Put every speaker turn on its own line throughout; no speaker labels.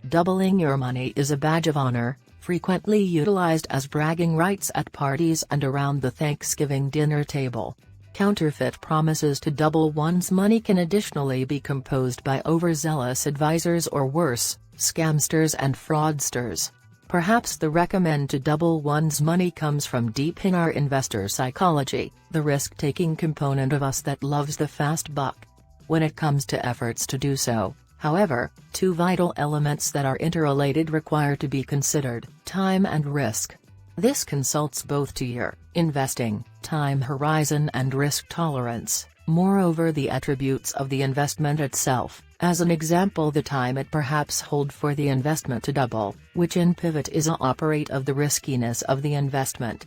Doubling your money is a badge of honor, frequently utilized as bragging rights at parties and around the Thanksgiving dinner table. Counterfeit promises to double one's money can additionally be composed by overzealous advisors or worse, scamsters and fraudsters. Perhaps the recommend to double one's money comes from deep in our investor psychology, the risk-taking component of us that loves the fast buck. When it comes to efforts to do so, however, two vital elements that are interrelated require to be considered: time and risk. This consults both to your investing time horizon and risk tolerance. Moreover, the attributes of the investment itself, as an example the time it perhaps hold for the investment to double, which in pivot is a operate of the riskiness of the investment.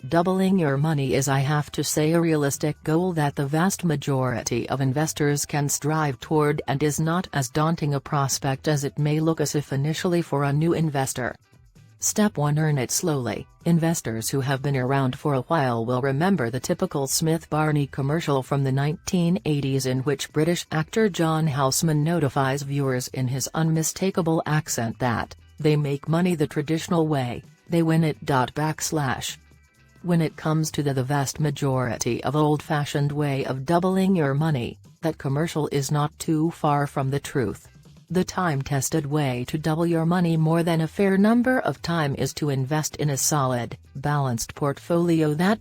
Doubling your money is, I have to say, a realistic goal that the vast majority of investors can strive toward and is not as daunting a prospect as it may look as if initially for a new investor. Step 1: Earn it slowly. Investors who have been around for a while will remember the typical Smith-Barney commercial from the 1980s in which British actor John Houseman notifies viewers in his unmistakable accent that, "They make money the traditional way, they win it." When it comes to the vast majority of old-fashioned way of doubling your money, that commercial is not too far from the truth. The time-tested way to double your money more than a fair number of time is to invest in a solid, balanced portfolio that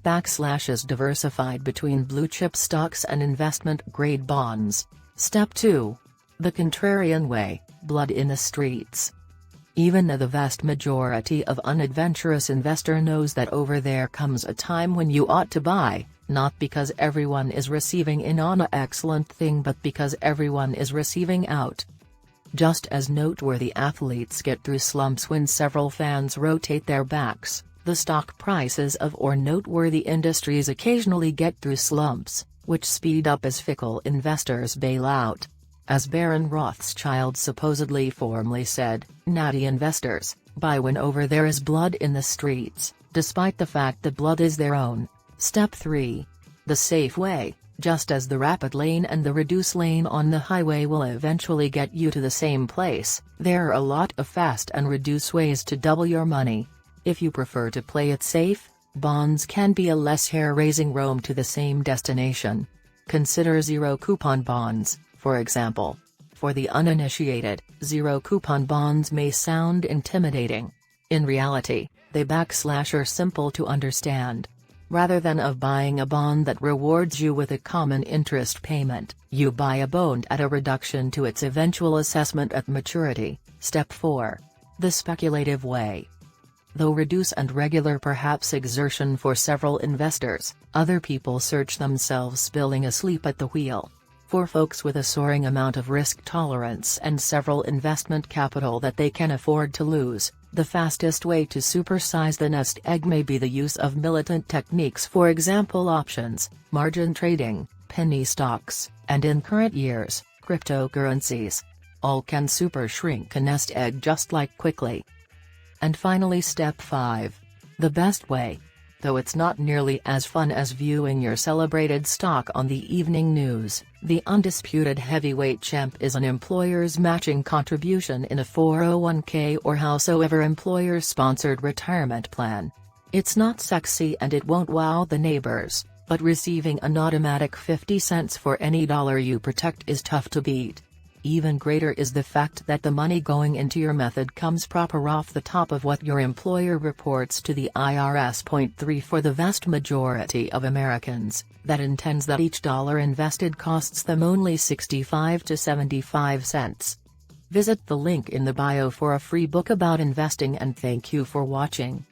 is diversified between blue-chip stocks and investment-grade bonds. Step 2. The contrarian way: blood in the streets. Even the vast majority of unadventurous investor knows that over there comes a time when you ought to buy, not because everyone is receiving in on an excellent thing but because everyone is receiving out. Just as noteworthy athletes get through slumps when several fans rotate their backs, the stock prices of or noteworthy industries occasionally get through slumps, which speed up as fickle investors bail out. As Baron Rothschild supposedly formerly said, "Natty investors, buy when over there is blood in the streets, despite the fact the blood is their own." Step 3. The safe way. Just as the rapid lane and the reduce lane on the highway will eventually get you to the same place, there are a lot of fast and reduce ways to double your money. If you prefer to play it safe, bonds can be a less hair-raising roam to the same destination. Consider zero-coupon bonds, for example. For the uninitiated, zero-coupon bonds may sound intimidating. In reality, they are simple to understand. Rather than of buying a bond that rewards you with a common interest payment, you buy a bond at a reduction to its eventual assessment at maturity. Step 4. The speculative way. Though reduce and regular perhaps exertion for several investors, other people search themselves spilling asleep at the wheel. For folks with a soaring amount of risk tolerance and several investment capital that they can afford to lose, the fastest way to supersize the nest egg may be the use of militant techniques, for example options, margin trading, penny stocks, and in current years, cryptocurrencies. All can super shrink a nest egg just like quickly. And finally, step 5. The best way. Though it's not nearly as fun as viewing your celebrated stock on the evening news, the undisputed heavyweight champ is an employer's matching contribution in a 401k or howsoever employer-sponsored retirement plan. It's not sexy and it won't wow the neighbors, but receiving an automatic 50 cents for any dollar you protect is tough to beat. Even greater is the fact that the money going into your method comes proper off the top of what your employer reports to the IRS. Point 3. For the vast majority of Americans, that intends that each dollar invested costs them only 65 to 75 cents. Visit the link in the bio for a free book about investing, and thank you for watching.